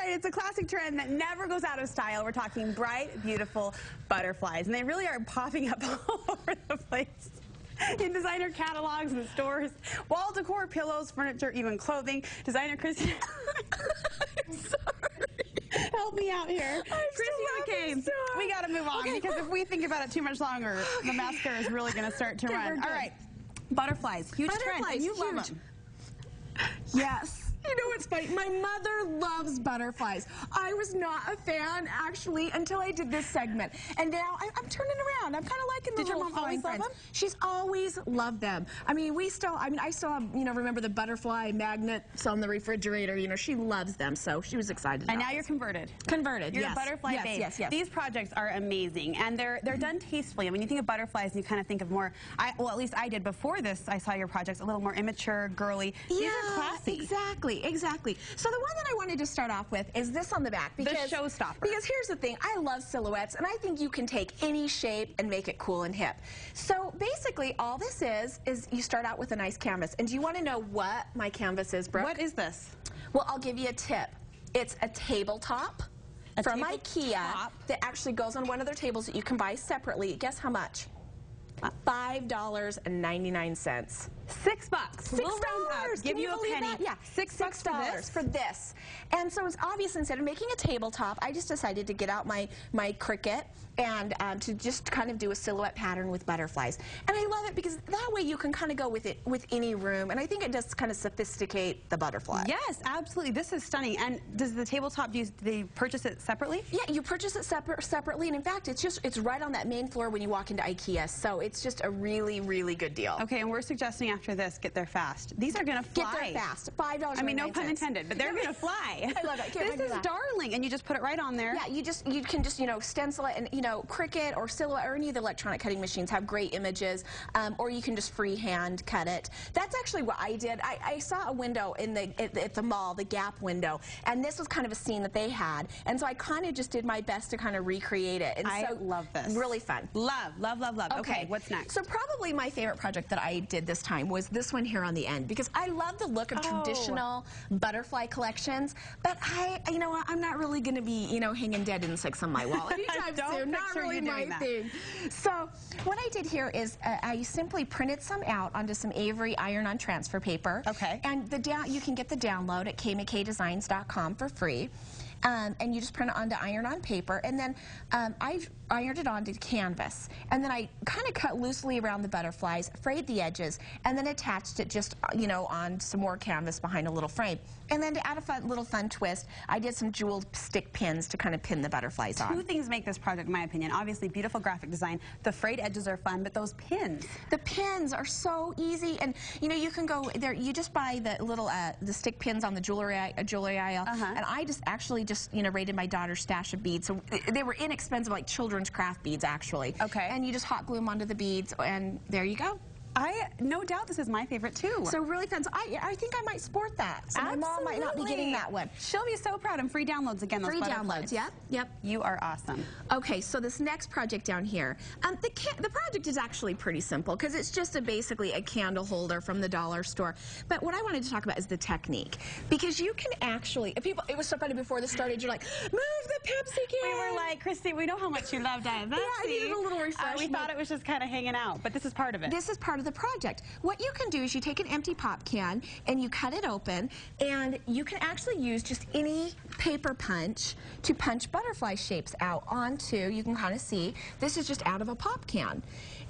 right, it's a classic trend that never goes out of style. We're talking bright, beautiful butterflies, and they really are popping up all over the place. In designer catalogs and stores, wall decor, pillows, furniture, even clothing. Designer Christy, I'm sorry. Help me out here. Christy McCabe, we got to move on because if we think about it too much longer, the mascara is really going to start to run. All right, butterflies, huge trend, and you love them. Yes. You know what's funny? My mother loves butterflies. I was not a fan, actually, until I did this segment. And now I'm turning around. I'm kind of liking the little flying friends. She's always loved them. I mean, I still have, remember the butterfly magnets on the refrigerator. You know, she loves them, so she was excited. And now you're converted. Converted, You're a butterfly babe. Yes. These projects are amazing, and they're done tastefully. I mean, you think of butterflies, and you kind of think of more, well, at least I did before this, I saw your projects, a little more immature, girly. These are classy. Exactly. So the one that I wanted to start off with is this on the back. Because, the showstopper. Because here's the thing, I love silhouettes, and I think you can take any shape and make it cool and hip. So basically, all this is you start out with a nice canvas. And do you want to know what my canvas is, Brooke? What is this? Well, I'll give you a tip. It's a tabletop from IKEA that actually goes on one of their tables that you can buy separately. Guess how much? $5.99. $6. $6. We'll round up. Give you a penny. Yeah, $6 for this. And so it's obvious, instead of making a tabletop, I just decided to get out my Cricut and to just kind of do a silhouette pattern with butterflies. And I love it because that way you can kind of go with it with any room, and I think it does kind of sophisticate the butterfly. Yes, absolutely. This is stunning. And does the tabletop, do they purchase it separately? Yeah, you purchase it separately, and in fact, it's right on that main floor when you walk into IKEA, so it's just a really, really good deal. Okay, and we're suggesting after this, get there fast. These are going to fly. Get there fast. $5.99. I mean, no pun intended, but they're going to fly. I love it. This is darling, and you just put it right on there. Yeah, you can just stencil it, and Cricut or Silhouette or any of the electronic cutting machines have great images, or you can just freehand cut it. That's actually what I did. I saw a window at the mall, the Gap window, and this was kind of a scene that they had, and so I kind of just did my best to kind of recreate it. And I love this. Really fun. Love. Okay, what's next? So probably my favorite project that I did this time was this one here on the end, because I love the look of traditional butterfly collections, but I'm not really going to be, hanging dead insects on my wall anytime soon. Not really my thing. So what I did here is I simply printed some out onto some Avery iron-on transfer paper. Okay. And you can get the download at kmkdesigns.com for free. And you just print it onto iron-on paper, and then I ironed it onto canvas, and then I kind of cut loosely around the butterflies, frayed the edges, and then attached it just on some more canvas behind a little frame. And then to add a little fun twist, I did some jeweled stick pins to kind of pin the butterflies on. Two things make this project, in my opinion. Obviously, beautiful graphic design. The frayed edges are fun, but those pins. The pins are so easy, and you can go there. You just buy the little the stick pins on the jewelry aisle, and I just raided my daughter's stash of beads. So they were inexpensive, like children's craft beads, actually. Okay. And you just hot glue them onto the beads, and there you go. No doubt this is my favorite too. So really fun. So I think I might sport that. So my mom might not be getting that one. She'll be so proud. And free downloads again. Those free downloads. Yep. You are awesome. Okay, so this next project down here, the project is actually pretty simple because it's just basically a candle holder from the dollar store. But what I wanted to talk about is the technique, because you can actually, it was so funny before this started. You're like, move the Pepsi can. We were like, Christy, we know how much you love Diet Pepsi. Yeah, I needed a little refreshment. We thought it was just kind of hanging out, but this is part of it. This is part of the project. What you can do is you take an empty pop can and you cut it open, and you can actually use just any paper punch to punch butterfly shapes out onto, you can kind of see, this is just out of a pop can.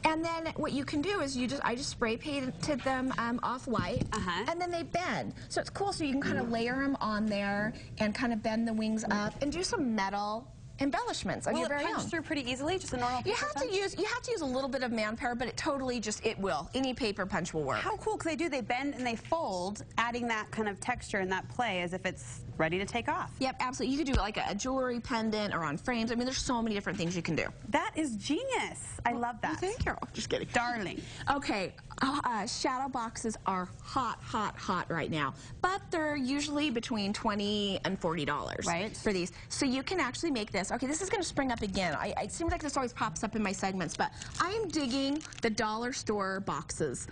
And then what you can do is I just spray painted them off-white, and then they bend. So it's cool, so you can kind of layer them on there and kind of bend the wings up and do some metal embellishments on your very own. Will it punch through pretty easily, just a normal paper punch? You have to use a little bit of manpower, but it will. Any paper punch will work. How cool, because they bend and they fold, adding that kind of texture and that play as if it's ready to take off. Yep, absolutely. You could do it like a jewelry pendant or on frames. I mean, there's so many different things you can do. That is genius. I love that. Well, thank you. Just kidding. Darling. Okay, shadow boxes are hot right now, but they're usually between $20 and $40 for these. So you can actually make this. Okay, this is going to spring up again. It seems like this always pops up in my segments, but I am digging the dollar store boxes.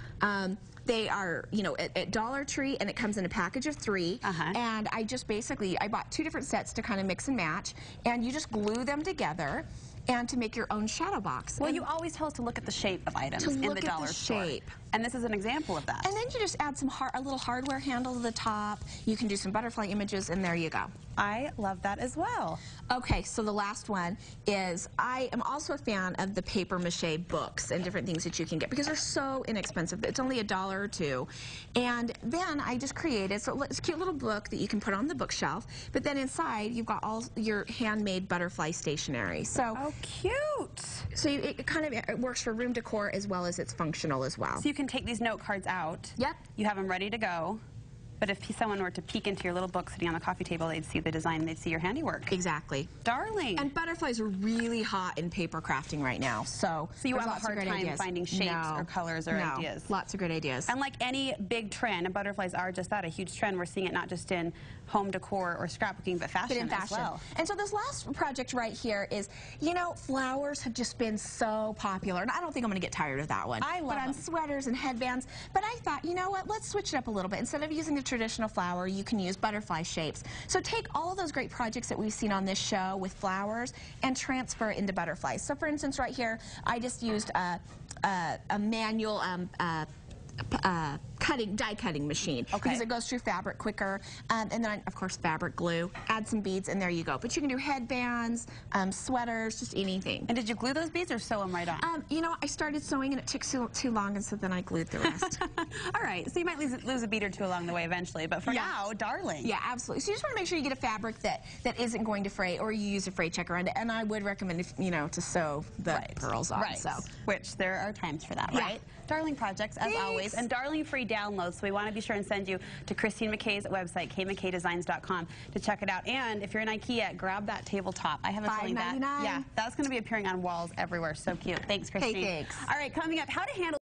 They are, you know, at Dollar Tree, and it comes in a package of 3. And I just basically, I bought 2 different sets to kind of mix and match, and you just glue them together and to make your own shadow box. Well, you always tell us to look at the shape of items in the dollar store. Shape. And this is an example of that. And then you just add some a little hardware handle to the top. You can do some butterfly images, and there you go. I love that as well. Okay, so the last one is, I am also a fan of the paper mache books and different things that you can get because they're so inexpensive. It's only $1 or $2. And then I just created, so it's a cute little book that you can put on the bookshelf, but then inside you've got all your handmade butterfly stationery. So oh, cute. So it works for room decor as well as it's functional as well. So you can take these note cards out. Yep. You have them ready to go. But if someone were to peek into your little book sitting on the coffee table, they'd see the design, they'd see your handiwork. Exactly. Darling. And butterflies are really hot in paper crafting right now. So you have a hard time finding shapes or colors or ideas. Lots of great ideas. And like any big trend, and butterflies are just that, a huge trend. We're seeing it not just in home decor or scrapbooking, but fashion as well. And so this last project right here is, you know, flowers have just been so popular. And I don't think I'm going to get tired of that one. I love them. On sweaters and headbands. But I thought, you know what, let's switch it up a little bit. Instead of using the traditional flower, you can use butterfly shapes. So take all of those great projects that we've seen on this show with flowers and transfer into butterflies. So for instance, right here, I just used a manual die cutting machine because it goes through fabric quicker, and then of course fabric glue, add some beads, and there you go. But you can do headbands, sweaters, just anything. And did you glue those beads or sew them right on? You know, I started sewing and it took too long, and so then I glued the rest. All right, so you might lose a bead or 2 along the way eventually, but for now, darling. Yeah, absolutely. So you just want to make sure you get a fabric that isn't going to fray, or you use a fray checker on it. And I would recommend, to sew the pearls on. Right. So. Which there are times for that, right? Darling projects, as always, and darling free downloads. So we want to be sure and send you to Christine McKay's website, kmckdesigns.com, to check it out. And if you're in IKEA, grab that tabletop. I have a feeling that, that's going to be appearing on walls everywhere. So cute. Thanks, Christine. Hey, thanks. All right, coming up, how to handle